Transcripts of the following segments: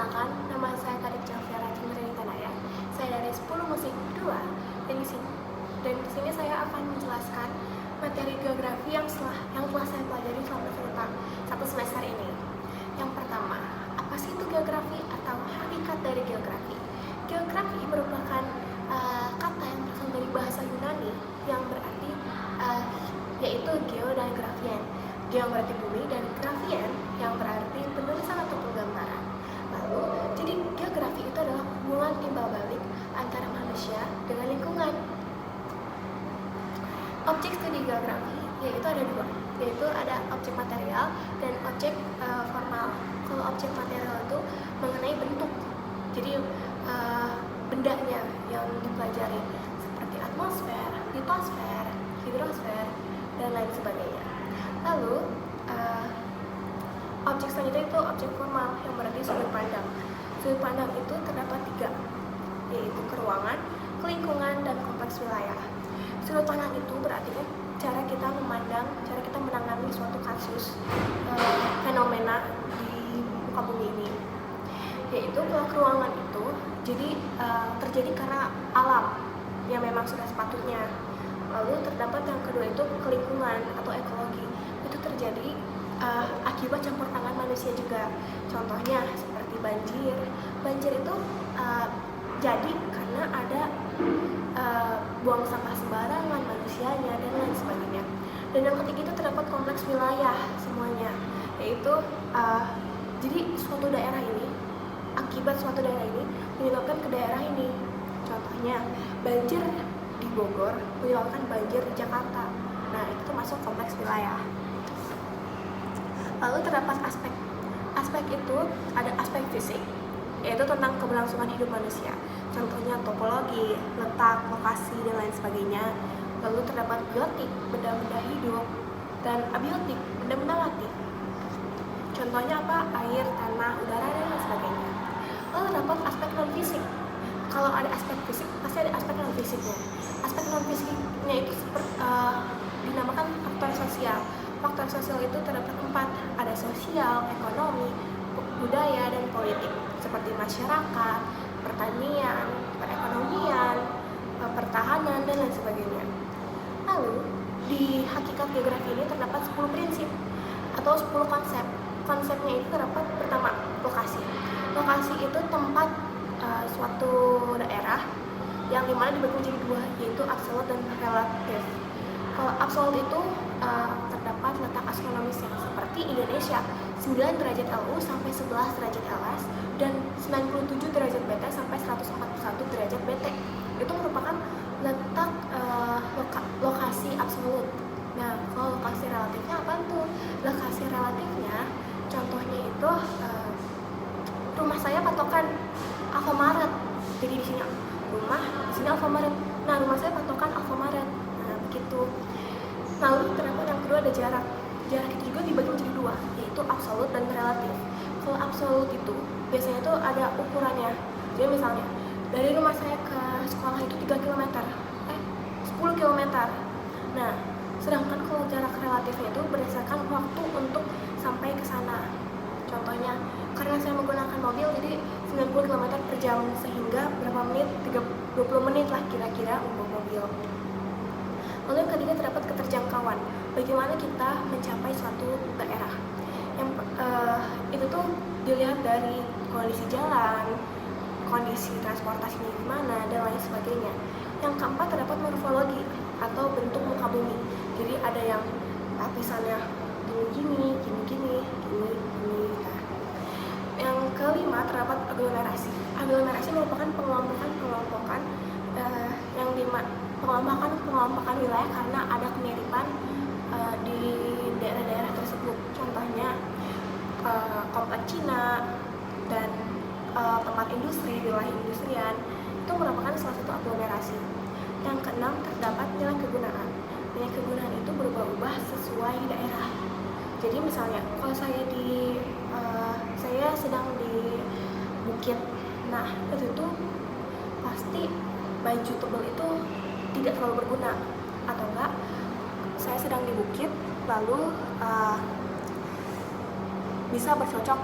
Perkenalkan, nama saya Kadek Javiera Cindrini Tanaya. Saya dari 10 Musik 2 dan di sini saya akan menjelaskan materi geografi yang telah saya pelajari selama satu semester ini. Yang pertama, apa sih itu geografi atau hakikat dari geografi? Geografi merupakan kata yang berasal dari bahasa Yunani yang berarti yaitu geo dan grafien. Geo berarti bumi dan grafien yang berarti penulisan atau penggambaran. Lalu, jadi geografi itu adalah hubungan timbal balik antara manusia dengan lingkungan. Objek studi geografi yaitu ada dua, yaitu ada objek material dan objek formal. Kalau objek material itu mengenai bentuk, jadi bendanya yang dipelajari seperti atmosfer, litosfer, hidrosfer, dan lain sebagainya. Lalu objek selanjutnya itu objek formal yang berarti sudut pandang. Sudut pandang itu terdapat 3, yaitu keruangan, kelingkungan, dan kompleks wilayah. Sudut pandang itu berarti kan cara kita memandang, cara kita menangani suatu kasus fenomena di muka bumi ini. Yaitu kalau keruangan itu jadi terjadi karena alam yang memang sudah sepatutnya. Lalu terdapat yang kedua itu kelingkungan atau ekologi, itu terjadi akibat campur tangan manusia juga. Contohnya seperti banjir. Banjir itu jadi karena ada buang sampah sembarangan manusianya dan lain sebagainya. Dan yang ketiga itu terdapat kompleks wilayah semuanya, yaitu jadi suatu daerah ini, akibat suatu daerah ini menyebabkan ke daerah ini. Contohnya banjir di Bogor menyebabkan banjir di Jakarta. Nah, itu termasuk kompleks wilayah. Lalu terdapat aspek itu ada aspek fisik, yaitu tentang keberlangsungan hidup manusia. Contohnya topologi, letak, lokasi, dan lain sebagainya. Lalu terdapat biotik, benda-benda hidup, dan abiotik, benda-benda mati. Contohnya apa? Air, tanah, udara, dan lain sebagainya. Lalu terdapat aspek non-fisik. Kalau ada aspek fisik, pasti ada aspek non-fisiknya. Aspek non-fisiknya itu dinamakan faktor sosial. Faktor sosial itu terdapat 4, ada sosial, ekonomi, budaya, dan politik, seperti masyarakat, pertanian, perekonomian, pertahanan, dan lain sebagainya. Lalu, di hakikat geografi ini terdapat 10 prinsip atau 10 konsep. Konsepnya itu terdapat pertama, lokasi. Lokasi itu tempat suatu daerah yang dimana dibagi menjadi 2, yaitu absolut dan relatif. Kalau absolut itu terdapat letak astronomisnya seperti Indonesia 9 derajat LU sampai 11 derajat LS dan 97 derajat BT sampai 141 derajat BT. Itu merupakan letak lokasi absolut. Nah, kalau lokasi relatifnya apa tuh? Lokasi relatifnya contohnya itu rumah saya patokan Alfamaret. Jadi di sini rumah, di sini Alfamaret. Nah, rumah saya patokan Alfamaret. Nah, begitu. Lalu terdapat yang kedua ada jarak. Jarak itu juga dibagi menjadi 2, yaitu absolut dan relatif. Kalau absolut itu biasanya itu ada ukurannya. Jadi misalnya dari rumah saya ke sekolah itu 3 km, 10 km. Nah, sedangkan kalau jarak relatifnya itu berdasarkan waktu untuk sampai ke sana. Contohnya, karena saya menggunakan mobil jadi 90 km per jam, sehingga berapa menit? 20 menit lah kira-kira untuk mobil. Lalu yang ketiga terdapat keterjangkauan. Bagaimana kita mencapai suatu daerah? Yang itu tuh dilihat dari kondisi jalan, kondisi transportasinya gimana, dan lain sebagainya. Yang keempat terdapat morfologi atau bentuk muka bumi. Jadi ada yang lapisannya gini. Nah, yang kelima terdapat aglomerasi. Aglomerasi merupakan pengelompokan yang pengelompokan wilayah karena ada kemiripan di daerah-daerah tersebut. Contohnya kompleks Cina dan tempat industri, wilayah industrian, itu merupakan salah satu aglomerasi. Yang keenam terdapat nilai kegunaan. Nilai kegunaan itu berubah-ubah sesuai daerah. Jadi misalnya kalau saya sedang di bukit, nah itu tuh pasti baju tebal itu tidak terlalu berguna. Atau enggak, saya sedang di bukit lalu bisa bercocok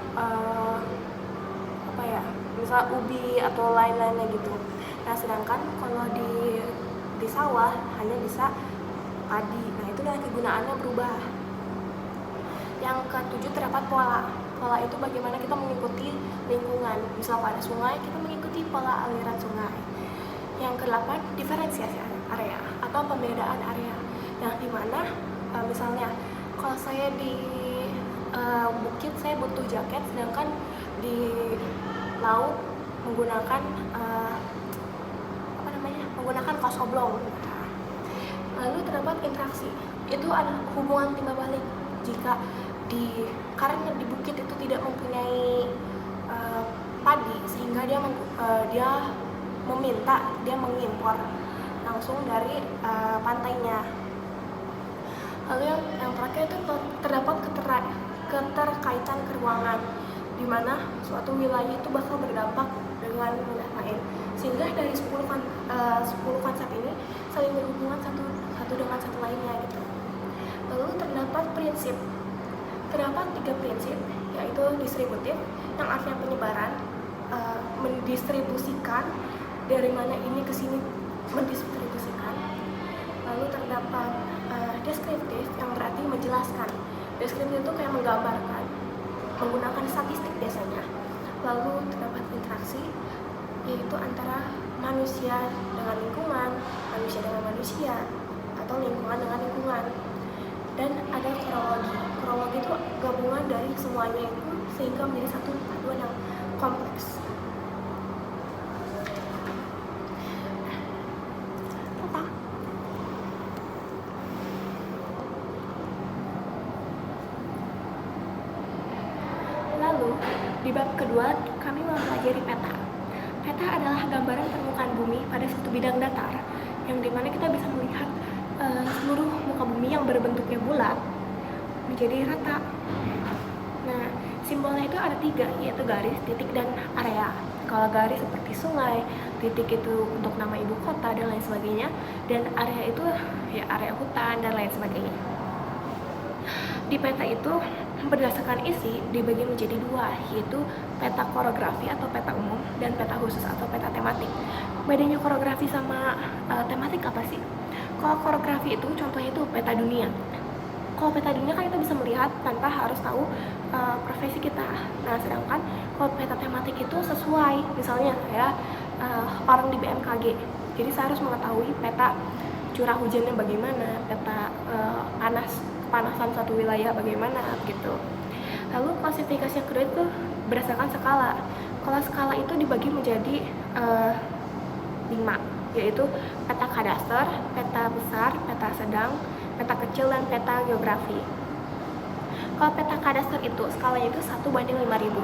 apa ya, misal ubi atau lain-lainnya gitu. Nah sedangkan kalau di sawah hanya bisa padi. Nah itu dengan kegunaannya berubah. Yang ketujuh terdapat pola. Pola itu bagaimana kita mengikuti lingkungan. Misal pada sungai kita mengikuti pola aliran sungai. Yang kedelapan diferensiasi area atau pembedaan area. Yang dimana misalnya kalau saya di bukit saya butuh jaket, sedangkan di laut menggunakan menggunakan kaos oblong. Lalu terdapat interaksi, itu adalah hubungan timbal balik. Jika karena di bukit itu tidak mempunyai padi, sehingga dia mengimpor langsung dari pantainya. Lalu yang terakhir itu terdapat keterkaitan keuangan, di mana suatu wilayah itu bakal berdampak dengan wilayah lain, sehingga dari 10 konsep ini saling berhubungan satu dengan satu lainnya gitu. Lalu terdapat prinsip. Terdapat 3 prinsip, yaitu distributif, yang artinya penyebaran, mendistribusikan dari mana ini ke sini, mendistribusikan. Lalu terdapat deskriptif, yang berarti menjelaskan. Deskriptif itu kayak menggambarkan, menggunakan statistik biasanya. Lalu terdapat interaksi, yaitu antara manusia dengan lingkungan, manusia dengan manusia, atau lingkungan dengan lingkungan. Dan ada kronologi. Kronologi itu gabungan dari semuanya itu sehingga menjadi satu paduan yang kompleks. Lalu, di bab kedua, kami mempelajari peta. Peta adalah gambaran permukaan bumi pada suatu bidang datar, yang dimana kita bisa melihat seluruh muka bumi yang berbentuknya bulat menjadi rata. Nah, simbolnya itu ada 3, yaitu garis, titik, dan area. Kalau garis seperti sungai, titik itu untuk nama ibu kota dan lain sebagainya, dan area itu ya area hutan dan lain sebagainya. Di peta itu berdasarkan isi dibagi menjadi 2, yaitu peta koreografi atau peta umum dan peta khusus atau peta tematik. Bedanya koreografi sama tematik apa sih? Kalau koreografi itu contohnya itu peta dunia. Kalau peta dunia kan kita bisa melihat tanpa harus tahu profesi kita. Nah sedangkan kalau peta tematik itu sesuai, misalnya saya orang di BMKG, jadi saya harus mengetahui peta curah hujannya bagaimana, peta kepanasan satu wilayah bagaimana gitu. Lalu klasifikasi yang kedua itu berdasarkan skala. Kalau skala itu dibagi menjadi 5, yaitu peta kadaster, peta besar, peta sedang, peta kecil, dan peta geografi. Kalau peta kadaster itu skalanya itu 1:5000.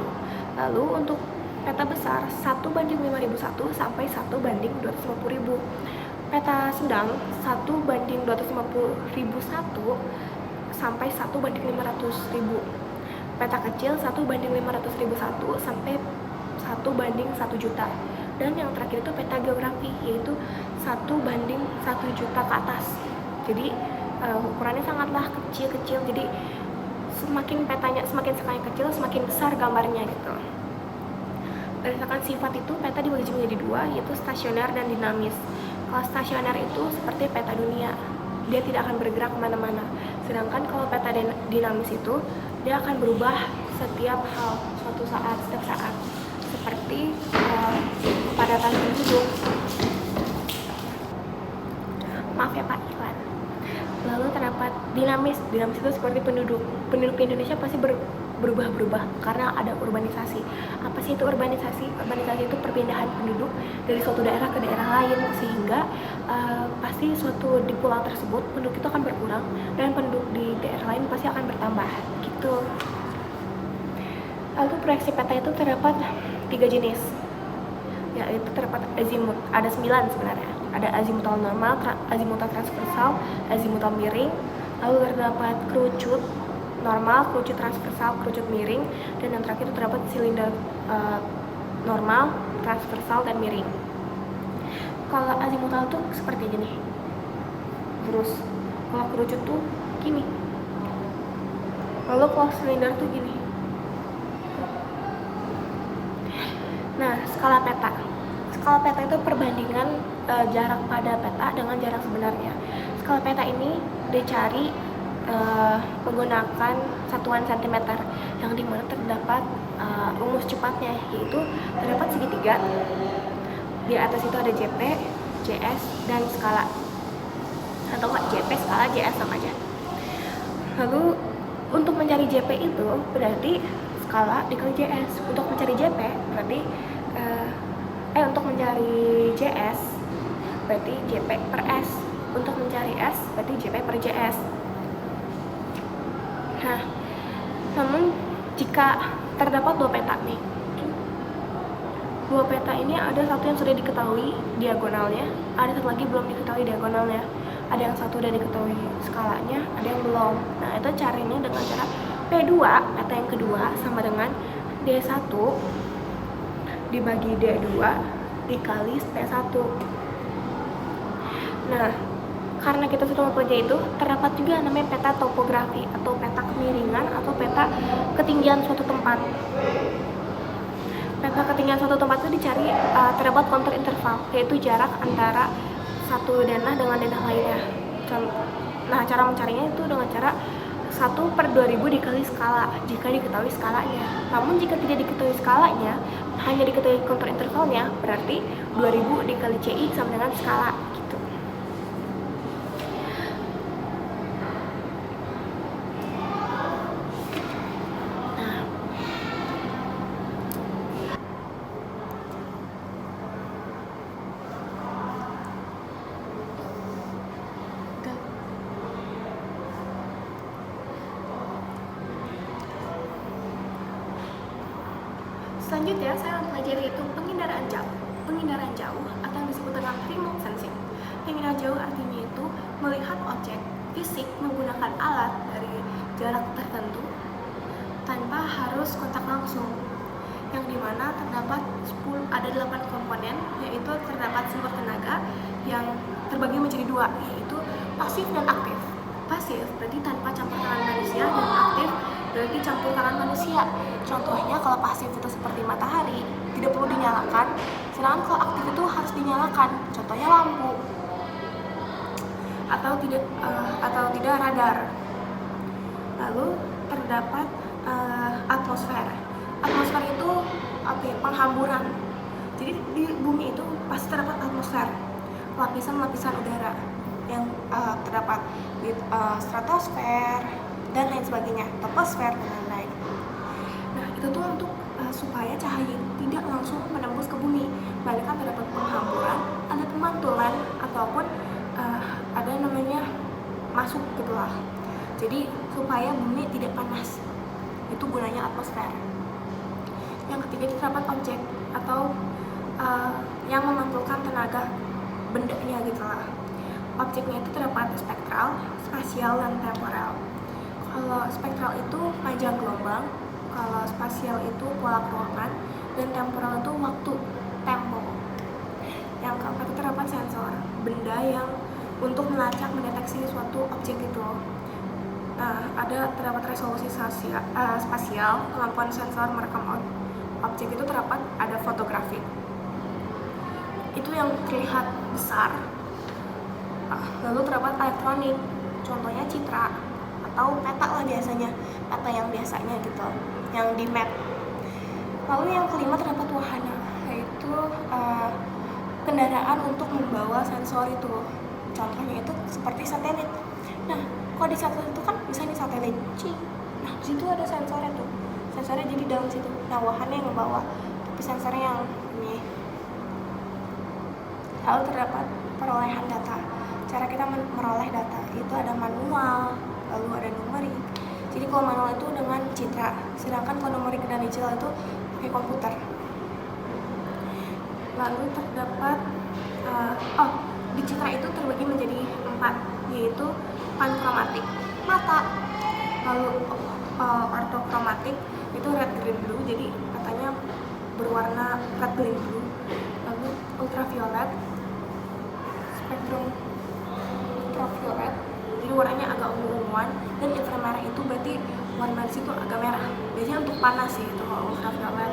Lalu untuk peta besar 1:5001 sampai 1:250.000. Peta sedang 1:250.001 sampai 1:500.000. Peta kecil 1:500.001 sampai 1:1 juta. Dan yang terakhir itu peta geografi, yaitu 1:1 juta ke atas. Jadi ukurannya sangatlah kecil-kecil, jadi semakin skalanya kecil, semakin besar gambarnya gitu. Berdasarkan sifat itu, peta dibagi menjadi 2, yaitu stasioner dan dinamis. Kalau stasioner itu seperti peta dunia, dia tidak akan bergerak kemana-mana. Sedangkan kalau peta dinamis itu, dia akan berubah setiap saat, seperti kepadatan penduduk. Maaf ya Pak Iwan. Lalu terdapat dinamis itu seperti penduduk Indonesia pasti berubah-berubah karena ada urbanisasi. Apa sih itu urbanisasi? Urbanisasi itu perpindahan penduduk dari suatu daerah ke daerah lain, sehingga pasti di pulau tersebut penduduk itu akan berkurang dan penduduk di daerah lain pasti akan bertambah gitu. Lalu proyeksi peta itu terdapat 3 jenis, yaitu terdapat azimut, ada 9 sebenarnya. Ada azimutal normal, azimutal transversal, azimutal miring. Lalu terdapat kerucut normal, kerucut transversal, kerucut miring, dan yang terakhir terdapat silinder normal, transversal, dan miring. Kalau azimutal tuh seperti gini, terus kalau kerucut tuh gini, lalu kalau silinder tuh gini. skala peta. Skala peta itu perbandingan jarak pada peta dengan jarak sebenarnya. Skala peta ini dicari menggunakan satuan cm yang dimana terdapat rumus cepatnya, yaitu terdapat segitiga. Di atas itu ada JP, JS, dan skala, atau enggak JP, skala, JS sama aja. Lalu untuk mencari JP itu berarti skala dikali JS. Untuk mencari JP berarti untuk mencari JS berarti JP per S. Untuk mencari S berarti JP per JS. Nah, namun jika terdapat dua peta nih, dua peta ini ada satu yang sudah diketahui diagonalnya, ada satu lagi belum diketahui diagonalnya. Ada yang satu udah diketahui skalanya, ada yang belum. Nah, itu caranya dengan cara P2, peta yang kedua, sama dengan D1 dibagi D2 dikali P1. Nah, karena kita sudah mempelajari itu, terdapat juga namanya peta topografi atau peta kemiringan atau peta ketinggian suatu tempat. Peta ketinggian suatu tempat itu dicari terdapat kontur interval, yaitu jarak antara satu denah dengan denah lainnya. Nah, cara mencarinya itu dengan cara 1/2000 dikali skala jika diketahui skalanya. Namun jika tidak diketahui skalanya, hanya diketahui kontur intervalnya, berarti 2000 dikali CI sama dengan skala gitu. Nah, selanjutnya saya mempelajari itu penginderaan jauh. Penginderaan jauh atau yang disebut dengan remote sensing. Penginderaan jauh artinya itu melihat objek fisik menggunakan alat dari jarak tertentu tanpa harus kontak langsung. Yang dimana terdapat 8 komponen, yaitu terdapat sumber tenaga yang terbagi menjadi dua, yaitu pasif dan aktif. Pasif berarti tanpa campur tangan manusia, dan aktif berarti campur tangan manusia. Contohnya kalau pasif itu seperti matahari, tidak perlu dinyalakan, sedangkan kalau aktif itu harus dinyalakan. Contohnya lampu atau tidak radar. Lalu terdapat atmosfer. Atmosfer itu penghamburan. Jadi di bumi itu pasti terdapat atmosfer, lapisan-lapisan udara yang terdapat di stratosfer dan lain sebagainya, troposfer dan lain-lain. Nah, itu tuh untuk supaya cahaya tidak langsung menembus ke bumi, melainkan terdapat penghamburan, ada pemantulan ataupun ada namanya masuk gitulah. Jadi supaya bumi tidak panas, itu gunanya atmosfer. Yang ketiga terdapat objek atau yang memantulkan tenaga bendanya gitulah. Objeknya itu terdapat spektral, spasial, dan temporal. Kalau spektral itu panjang gelombang, kalau spasial itu pola ruangan, dan temporal itu waktu, tempo. Yang keempat itu terdapat sensor, benda yang untuk melacak mendeteksi suatu objek itu. Nah, terdapat resolusi spasial, kemampuan sensor merekam objek itu terdapat, ada fotografi. Itu yang terlihat besar. Lalu terdapat elektronik, contohnya citra atau peta lah biasanya, peta yang biasanya gitu, yang di map. Lalu yang kelima terdapat wahana, yaitu kendaraan untuk membawa sensor itu. Contohnya itu seperti satelit. Nah, kalau di satelit itu kan misalnya satelit nah di situ ada sensornya tuh, sensornya jadi dalam situ. Nah, wahana yang membawa, tapi sensornya yang ini. Lalu terdapat perolehan data. Cara kita meroleh data itu ada manual, lalu ada numerik. Jadi kalau manual itu dengan citra, sedangkan kalau numerik dan digital itu pakai komputer. Lalu terdapat di citra itu terbagi menjadi 4, yaitu pankromatik, mata. Lalu ortokromatik itu red, green, blue, jadi katanya berwarna red, green, blue. Lalu ultraviolet, spektrum ultraviolet, jadi warnanya agak ungu-unguan, dan inframerah itu berarti warna di situ agak merah. Biasanya untuk panas sih itu kalau ultraviolet.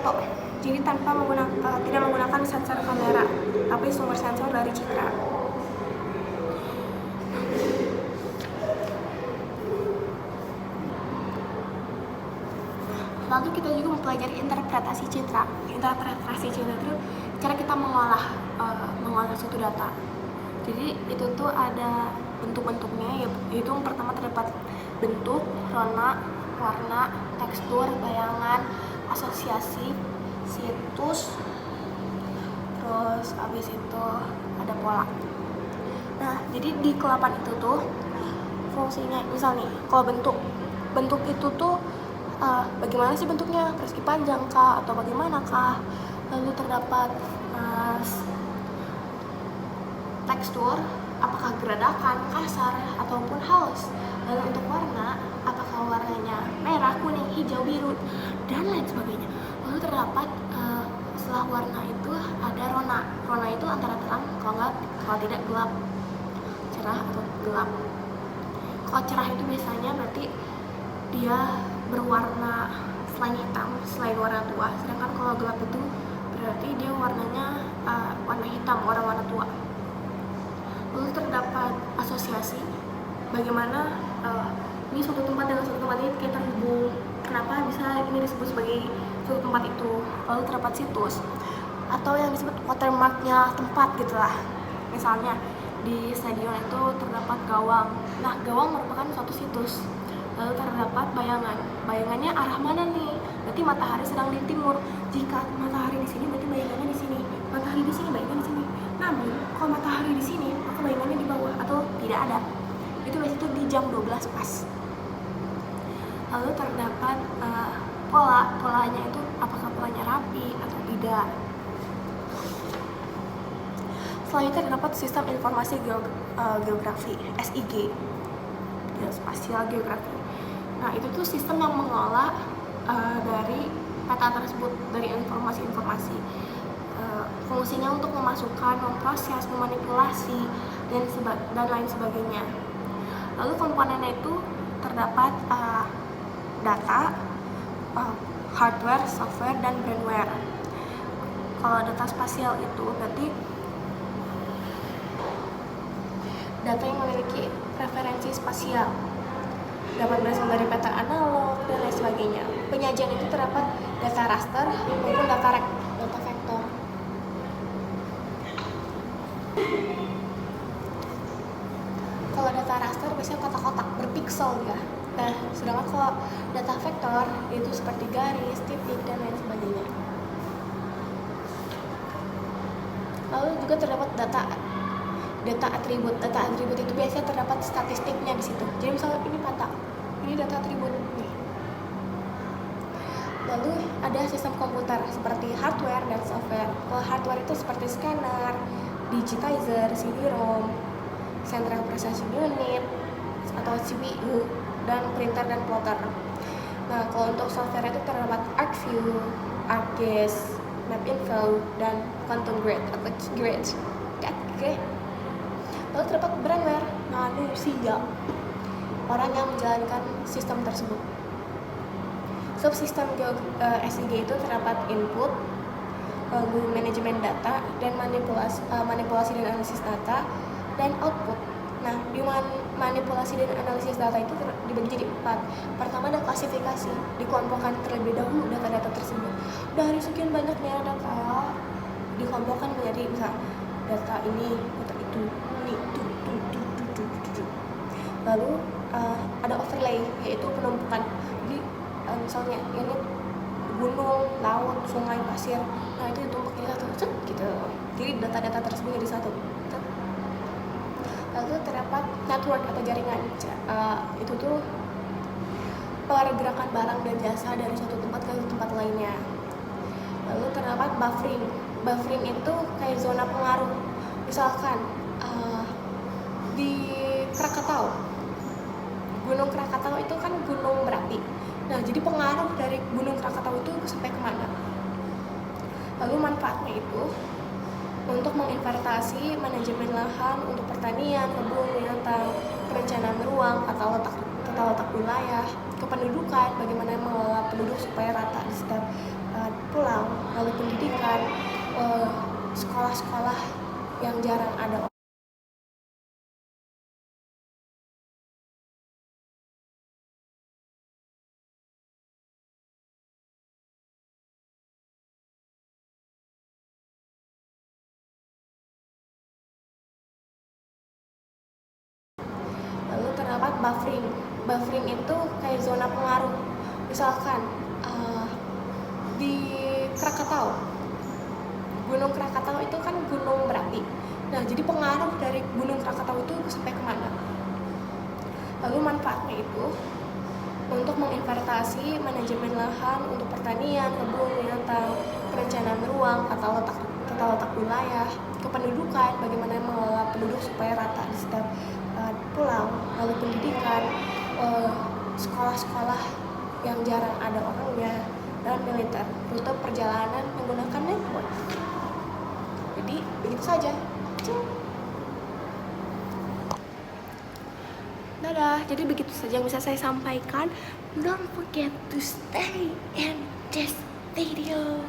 foto, jadi tidak menggunakan sensor kamera, tapi sumber sensor dari citra. Lalu kita juga mempelajari interpretasi citra. Interpretasi citra itu cara kita mengolah suatu data. Jadi itu tuh ada bentuk-bentuknya, yaitu yang pertama terdapat bentuk, rona, warna, tekstur, bayangan, asosiasi, situs, terus habis itu ada pola. Nah, jadi di ke-8 itu tuh fungsinya, misal nih, kalau bentuk itu tuh bagaimana sih bentuknya, persegi panjang kah atau bagaimana kah. Lalu terdapat tekstur, apakah geradakan, kasar, ataupun halus. Lalu untuk warna, apakah warnanya merah, kuning, hijau, biru, dan lain sebagainya. Lalu terdapat setelah warna itu ada rona. Rona itu antara terang, kalau tidak gelap, cerah atau gelap. Kalau cerah itu biasanya berarti dia berwarna selain hitam, selain warna tua. Sedangkan kalau gelap itu berarti dia warnanya warna hitam, warna tua. Lalu terdapat asosiasi, bagaimana ini suatu tempat dengan suatu tempat ini kayak terhubung, kenapa bisa ini disebut sebagai suatu tempat itu. Lalu terdapat situs, atau yang disebut watermarknya tempat gitulah. Misalnya di stadion itu terdapat gawang. Nah, gawang merupakan suatu situs. Lalu terdapat bayangan. Bayangannya arah mana nih? Berarti matahari sedang di timur. Jika matahari di sini, berarti bayangannya di sini. Matahari di sini, bayangannya di sini. Namun, kalau matahari di sini, maka bayangannya di bawah atau tidak ada. Itu biasanya itu di jam 12 pas. Lalu terdapat polanya itu apakah polanya rapi atau tidak. Selanjutnya terdapat sistem informasi geografi (SIG), spasial geografi. Nah, itu tuh sistem yang mengolah dari peta tersebut, dari informasi-informasi. Fungsinya untuk memasukkan, memproses, memanipulasi, dan lain sebagainya. Lalu komponennya itu terdapat data, hardware, software, dan brandware. Kalau data spasial itu berarti data yang memiliki referensi spasial, dapat berasal dari peta analog dan lain sebagainya. Penyajian itu terdapat data raster maupun data vektor. Kalau data raster biasanya kotak-kotak berpiksel ya. Nah, sedangkan kalau data vektor itu seperti garis, titik, dan lain sebagainya. Lalu juga terdapat data atribut. Data atribut itu biasanya terdapat statistiknya di situ. Jadi misalnya ini peta, ini data atribut nih. Lalu ada sistem komputer seperti hardware dan software. Kalau hardware itu seperti scanner, digitizer, CD-ROM, central processing unit atau CPU, dan printer dan plotter. Nah, kalau untuk software itu terdapat ArcView, ArcGIS, MapInfo, dan Quantum Grid atau Grid. Oke. Lalu terdapat brandware, manusia, orang yang menjalankan sistem tersebut. Subsistem SIG itu terdapat input, lalu manajemen data, dan manipulasi dan analisis data, dan output. Nah, di manipulasi dan analisis data itu dibagi jadi 4. Pertama ada klasifikasi, dikelompokkan terlebih dahulu data-data tersebut. Dari sekian banyaknya data dikelompokkan menjadi misal data ini, data itu, ini, itu. Lalu ada overlay, yaitu penumpukan. Jadi misalnya ini gunung, laut, sungai, pasir, nah itu ditumpuk jadi satu, gitu. Jadi data-data tersebut jadi satu. Lalu terdapat network atau jaringan. Itu tuh pergerakan barang dan jasa dari suatu tempat ke tempat lainnya. Lalu terdapat buffering. Buffering itu kayak zona pengaruh. Misalkan di Krakatau, Gunung Krakatau itu kan gunung berapi. Nah, jadi pengaruh dari Gunung Krakatau itu sampai kemana? Lalu manfaatnya itu untuk menginventarisasi manajemen lahan untuk pertanian, kebun binatang, perencanaan ruang, tata letak wilayah, kependudukan, bagaimana mengelola penduduk supaya rata di setiap pulau, lalu pendidikan, sekolah-sekolah yang jarang ada. Lalu terdapat buffering. Buffering itu kayak zona pengaruh. Misalkan di Krakatau, Gunung Krakatau itu kan gunung berapi. Nah, jadi pengaruh dari Gunung Krakatau itu sampai kemana? Lalu manfaatnya itu untuk menginventarisasi manajemen lahan untuk pertanian, kebun binatang, perencanaan ruang, tata letak wilayah, kependudukan, bagaimana mengelola penduduk supaya rata di setiap pulau, lalu pendidikan, sekolah-sekolah yang jarang ada orangnya, dan militer, rute perjalanan menggunakan network. Jadi begitu saja. Dadah, jadi begitu saja yang bisa saya sampaikan. Don't forget to stay in this video.